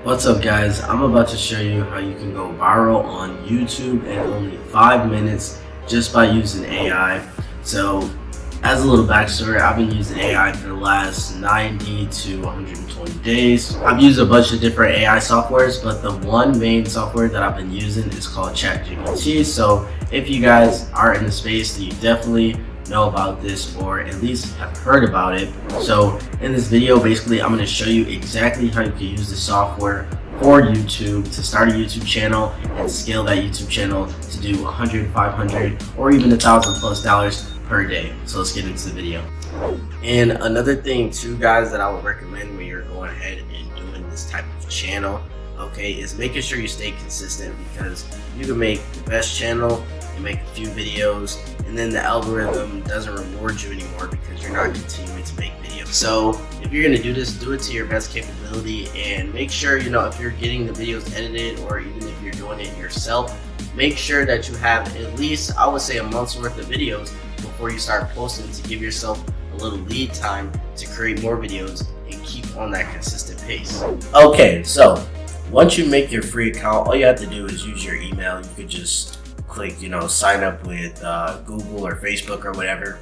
What's up guys, I'm about to show you how you can go viral on YouTube in only 5 minutes just by using AI. So as a little backstory, I've been using AI for the last 90 to 120 days. I've used a bunch of different AI softwares, but the one main software that I've been using is called ChatGPT. So if you guys are in the space, then you definitely know about this or at least have heard about it. So in this video, basically I'm going to show you exactly how you can use the software for YouTube to start a YouTube channel and scale that YouTube channel to do $100, $500, or even $1,000+ per day. So let's get into the video. And another thing too guys that I would recommend when you're going ahead and doing this type of channel, okay, is making sure you stay consistent, because you can make the best channel and make a few videos and then the algorithm doesn't reward you anymore because you're not continuing to make videos. So if you're going to do this, do it to your best capability, and make sure, if you're getting the videos edited or even if you're doing it yourself, make sure that you have at least, I would say, a month's worth of videos before you start posting, to give yourself a little lead time to create more videos and keep on that consistent pace. Okay, so once you make your free account, all you have to do is use your email. You could just click, sign up with Google or Facebook or whatever.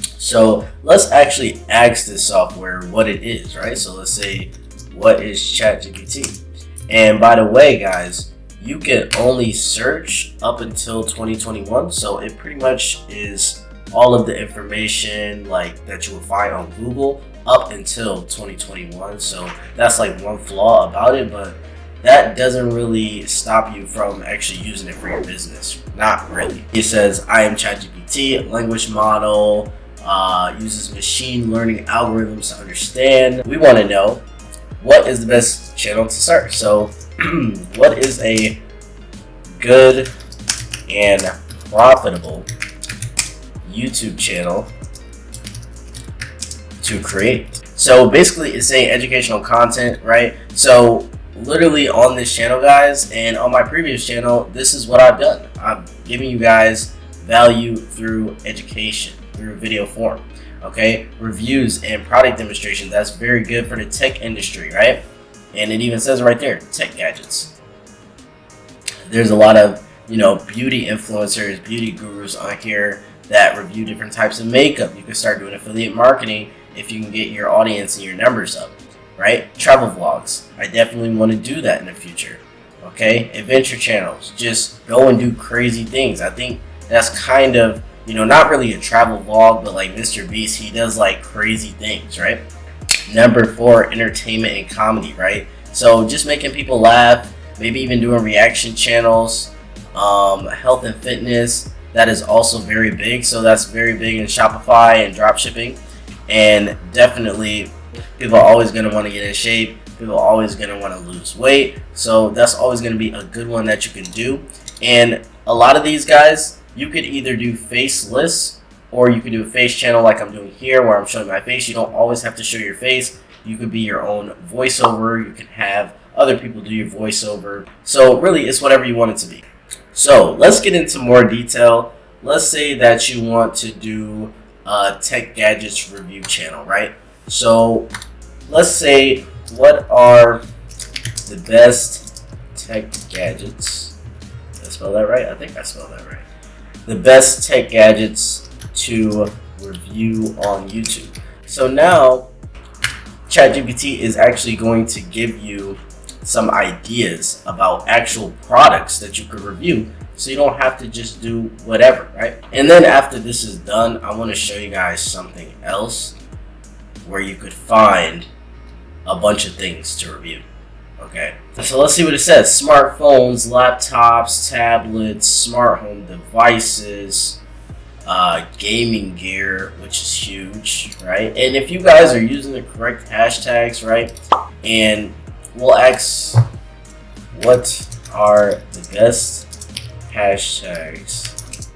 So let's actually ask this software what it is, right? So let's say, what is ChatGPT? And by the way, guys, you can only search up until 2021. So it pretty much is all of the information that you will find on Google up until 2021. So that's one flaw about it, but that doesn't really stop you from actually using it for your business. Not really. It says, I am ChatGPT, language model, uses machine learning algorithms to understand. We want to know, what is the best channel to start? So what is a good and profitable YouTube channel to create? So basically it's saying educational content, right? So literally on this channel, guys, and on my previous channel, this is what I've done. I'm giving you guys value through education, through video form, okay? Reviews and product demonstration. That's very good for the tech industry, right? And it even says right there, tech gadgets. There's a lot of, beauty influencers, beauty gurus on here that review different types of makeup. You can start doing affiliate marketing if you can get your audience and your numbers up. Right? Travel vlogs. I definitely want to do that in the future. Okay? Adventure channels. Just go and do crazy things. I think that's kind of, not really a travel vlog, but like Mr. Beast, he does crazy things, right? Number 4, entertainment and comedy, right? So just making people laugh, maybe even doing reaction channels, health and fitness. That is also very big. So that's very big in Shopify and drop shipping. And definitely, people are always going to want to get in shape. People are always going to want to lose weight. So that's always going to be a good one that you can do. And a lot of these guys, you could either do faceless, or you could do a face channel like I'm doing here, where I'm showing my face. You don't always have to show your face. You could be your own voiceover. You can have other people do your voiceover. So really, it's whatever you want it to be. So let's get into more detail. Let's say that you want to do a tech gadgets review channel, right? So let's say, what are the best tech gadgets? Did I spell that right? I think I spelled that right. The best tech gadgets to review on YouTube. So now ChatGPT is actually going to give you some ideas about actual products that you could review, so you don't have to just do whatever, right? And then after this is done, I want to show you guys something else where you could find a bunch of things to review. Okay, so let's see what it says. Smartphones, laptops, tablets, smart home devices, gaming gear, which is huge, right? And if you guys are using the correct hashtags, right, and we'll ask, what are the best hashtags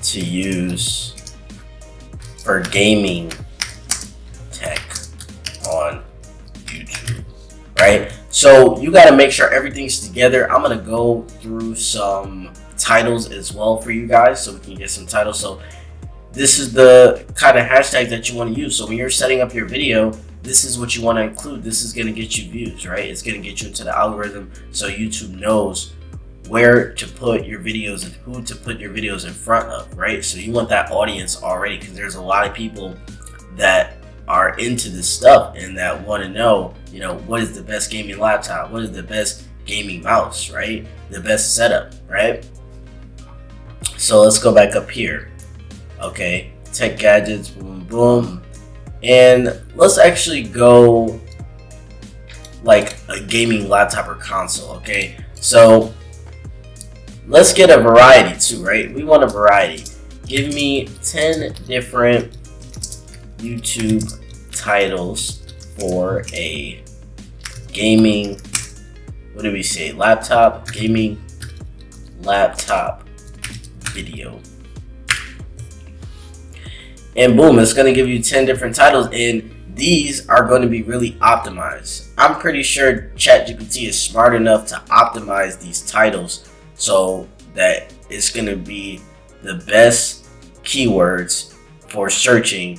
to use for gaming tech on YouTube, right? So you got to make sure everything's together. I'm going to go through some titles as well for you guys, so we can get some titles. So this is the kind of hashtag that you want to use. So when you're setting up your video, this is what you want to include. This is going to get you views, right? It's going to get you into the algorithm, so YouTube knows where to put your videos and who to put your videos in front of, right? So you want that audience already, because there's a lot of people that are into this stuff and that want to know, you know, what is the best gaming laptop? What is the best gaming mouse, right? The best setup, right? So let's go back up here. Okay, tech gadgets, boom, boom. And let's actually go like a gaming laptop or console, okay? So let's get a variety too, right? We want a variety. Give me 10 different YouTube titles for a gaming, what do we say? Laptop, gaming laptop video. And boom, it's going to give you 10 different titles, and these are going to be really optimized. I'm pretty sure ChatGPT is smart enough to optimize these titles so that it's going to be the best keywords for searching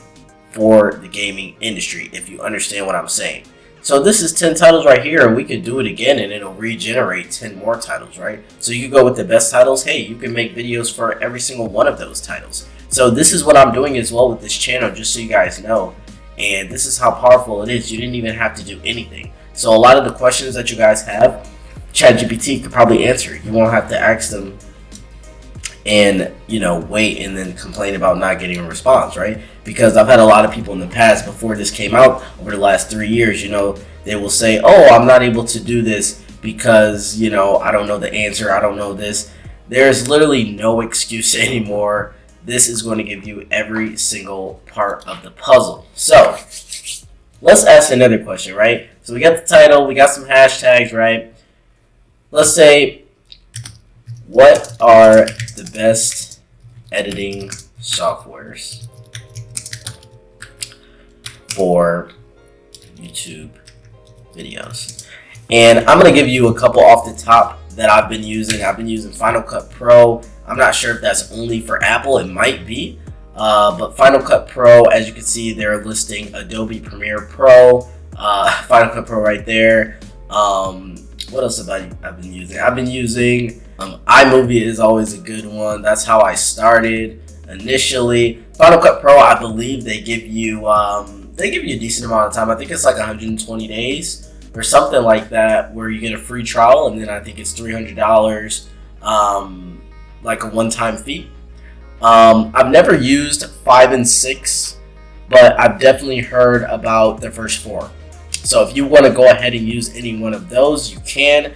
for the gaming industry, if you understand what I'm saying. So this is 10 titles right here, and we could do it again and it'll regenerate 10 more titles, right? So you go with the best titles. Hey, you can make videos for every single one of those titles. So this is what I'm doing as well with this channel, just so you guys know. And this is how powerful it is. You didn't even have to do anything. So a lot of the questions that you guys have, ChatGPT could probably answer. You won't have to ask them and, you know, wait and then complain about not getting a response, right? Because I've had a lot of people in the past, before this came out, over the last 3 years, you know, they will say, oh, I'm not able to do this because, you know, I don't know the answer, I don't know this. There's literally no excuse anymore. This is going to give you every single part of the puzzle. So let's ask another question, right? So we got the title, we got some hashtags, right? Let's say, what are the best editing softwares for YouTube videos? And I'm going to give you a couple off the top that I've been using. I've been using Final Cut Pro. I'm not sure if that's only for Apple. It might be. But Final Cut Pro, as you can see, they're listing Adobe Premiere Pro, Final Cut Pro right there. What else have I been using? I've been using iMovie is always a good one. That's how I started initially. Final Cut Pro, I believe they give you a decent amount of time. I think it's like 120 days or something like that, where you get a free trial, and then I think it's $300, like a one-time fee. I've never used 5 and 6, but I've definitely heard about the first 4. So if you want to go ahead and use any one of those, you can.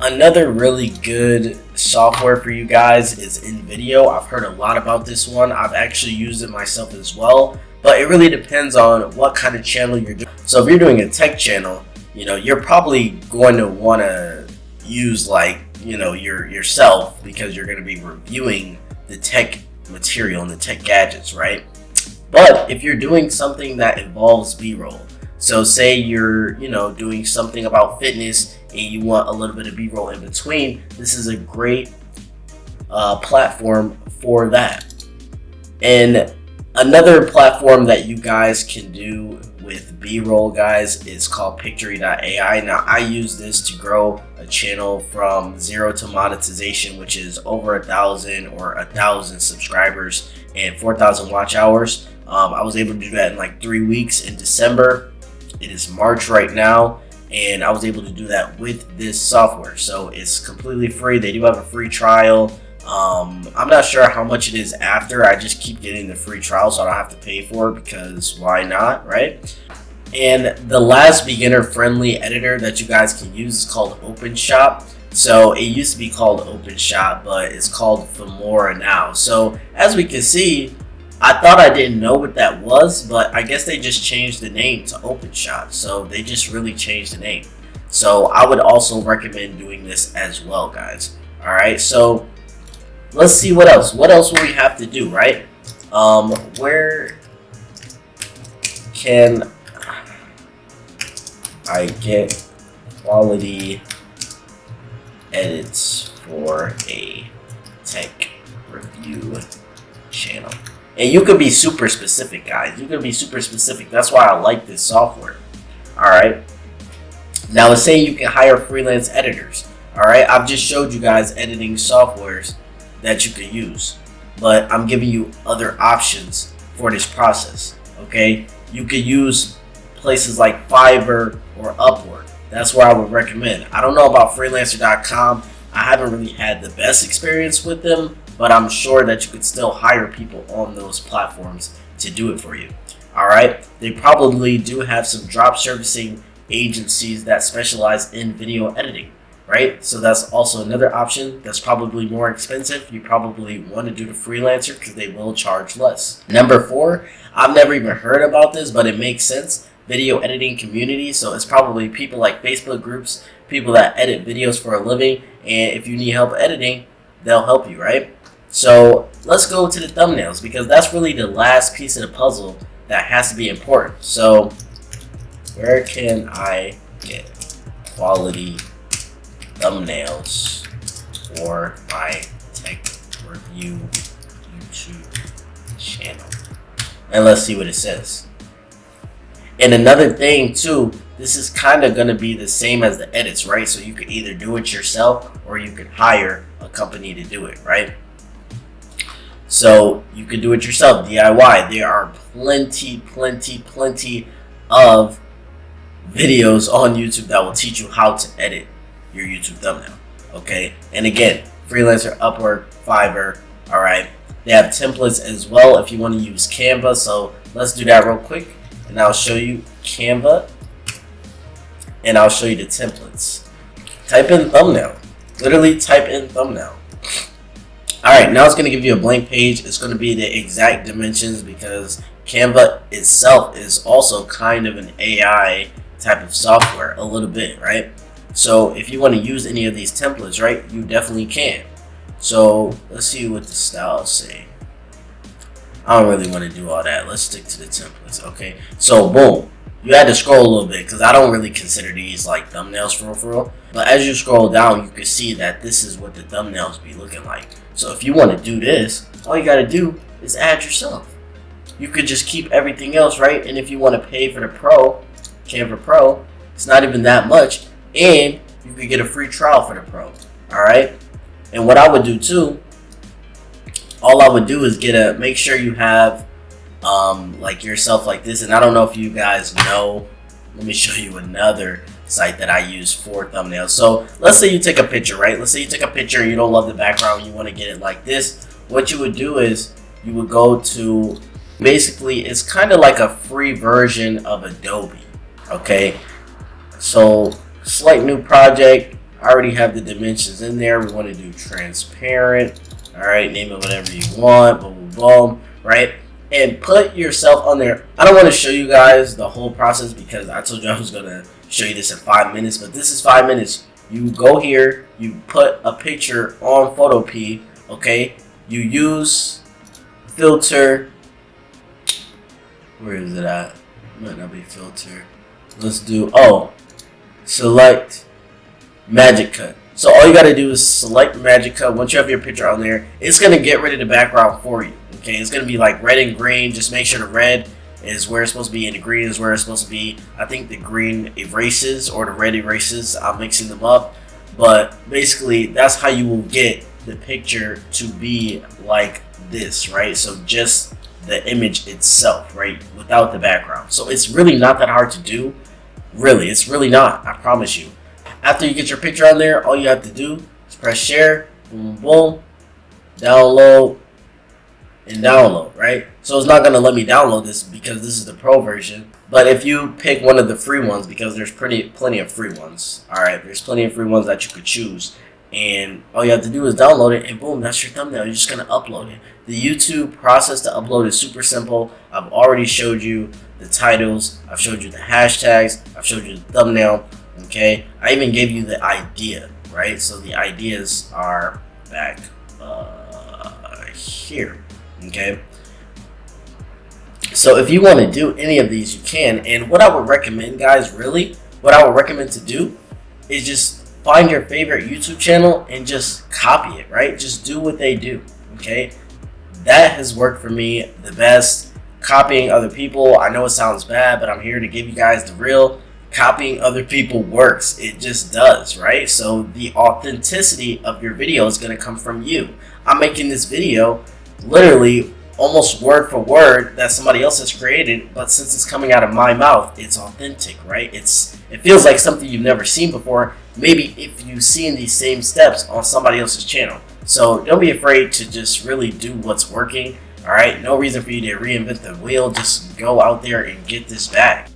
Another really good software for you guys is InVideo. I've heard a lot about this one. I've actually used it myself as well, but it really depends on what kind of channel you're doing. So if you're doing a tech channel, you know, you're probably going to want to use, like, you know, yourself, because you're going to be reviewing the tech material and the tech gadgets, right? But if you're doing something that involves B-roll, so say you're, you know, doing something about fitness and you want a little bit of B-roll in between, this is a great platform for that. And another platform that you guys can do with B-roll, guys, is called Pictory.ai. Now, I use this to grow a channel from 0 to monetization, which is over 1,000 subscribers and 4,000 watch hours. I was able to do that in like 3 weeks in December. It is March right now, and I was able to do that with this software. So it's completely free. They do have a free trial. I'm not sure how much it is after. I just keep getting the free trial, so I don't have to pay for it, because why not, right? And the last beginner-friendly editor that you guys can use is called OpenShop. So it used to be called OpenShop, but it's called Filmora now. So as we can see, I thought I didn't know what that was, but I guess they just changed the name to OpenShop. So they just really changed the name. So I would also recommend doing this as well, guys. All right, so let's see what else. What else will we have to do, right? Where can I get quality edits for a tech review channel? And you could be super specific, guys. You could be super specific. That's why I like this software. All right. Now let's say you can hire freelance editors. All right. I've just showed you guys editing softwares that you could use, but I'm giving you other options for this process. Okay. You could use places like Fiverr or Upwork. That's where I would recommend. I don't know about freelancer.com. I haven't really had the best experience with them, but I'm sure that you could still hire people on those platforms to do it for you. All right. They probably do have some drop servicing agencies that specialize in video editing, right? So that's also another option that's probably more expensive. You probably want to do the freelancer because they will charge less. Number 4, I've never even heard about this, but it makes sense. Video editing community. So it's probably people like Facebook groups, people that edit videos for a living, and if you need help editing, they'll help you, right? So let's go to the thumbnails, because that's really the last piece of the puzzle that has to be important. So where can I get quality thumbnails for my tech review YouTube channel? And let's see what it says. And another thing too, this is kind of going to be the same as the edits, right? So you could either do it yourself or you could hire a company to do it, right? So you could do it yourself, DIY. There are plenty of videos on YouTube that will teach you how to edit your YouTube thumbnail, okay? And again, Freelancer, Upwork, Fiverr, all right? They have templates as well if you want to use Canva. So let's do that real quick. And I'll show you Canva, and I'll show you the templates. Type in thumbnail. Literally type in thumbnail. Alright, now it's going to give you a blank page. It's going to be the exact dimensions because Canva itself is also kind of an AI type of software, a little bit, right? So if you want to use any of these templates, right, you definitely can. So let's see what the styles say. I don't really want to do all that. Let's stick to the templates, okay? So boom, you had to scroll a little bit because I don't really consider these like thumbnails for real. But as you scroll down, you can see that this is what the thumbnails be looking like. So if you want to do this, all you got to do is add yourself. You could just keep everything else, right? And if you want to pay for the Pro, Canva Pro, it's not even that much. And you could get a free trial for the Pro, all right? And what I would do too, all I would do is make sure you have like yourself like this. And I don't know if you guys know, let me show you another site that I use for thumbnails. So let's say you take a picture, right? Let's say you take a picture and you don't love the background, you want to get it like this. What you would do is you would go to, basically it's kind of like a free version of Adobe, okay? So select new project. I already have the dimensions in there. We want to do transparent. All right, name it whatever you want, boom, boom, boom, right? And put yourself on there. I don't want to show you guys the whole process because I told you I was going to show you this in 5 minutes, but this is 5 minutes. You go here, you put a picture on Photopea, okay? You use filter. Where is it at? Might not be filter. Let's do, select Magic Cut. So all you got to do is select Magic Cut. Once you have your picture on there, it's going to get rid of the background for you. Okay, it's going to be like red and green. Just make sure the red is where it's supposed to be and the green is where it's supposed to be. I think the green erases or the red erases. I'm mixing them up. But basically, that's how you will get the picture to be like this, right? So just the image itself, right? Without the background. So it's really not that hard to do. Really, it's really not. I promise you. After you get your picture on there, all you have to do is press share, boom, boom, download, and download, right? So it's not going to let me download this because this is the Pro version. But if you pick one of the free ones, because there's plenty of free ones, all right? There's plenty of free ones that you could choose. And all you have to do is download it, and boom, that's your thumbnail. You're just going to upload it. The YouTube process to upload is super simple. I've already showed you the titles. I've showed you the hashtags. I've showed you the thumbnail. Okay, I even gave you the idea, right? So the ideas are back here. Okay, so if you want to do any of these, you can. And what I would recommend, guys, really, what I would recommend to do is just find your favorite YouTube channel and just copy it, right? Just do what they do. Okay, that has worked for me the best. Copying other people, I know it sounds bad, but I'm here to give you guys the real. Copying other people works. It just does, right? So the authenticity of your video is going to come from you. I'm making this video literally almost word for word that somebody else has created, but since it's coming out of my mouth, it's authentic, right? It feels like something you've never seen before, maybe if you've seen these same steps on somebody else's channel. So don't be afraid to just really do what's working. All right, no reason for you to reinvent the wheel. Just go out there and get this bag.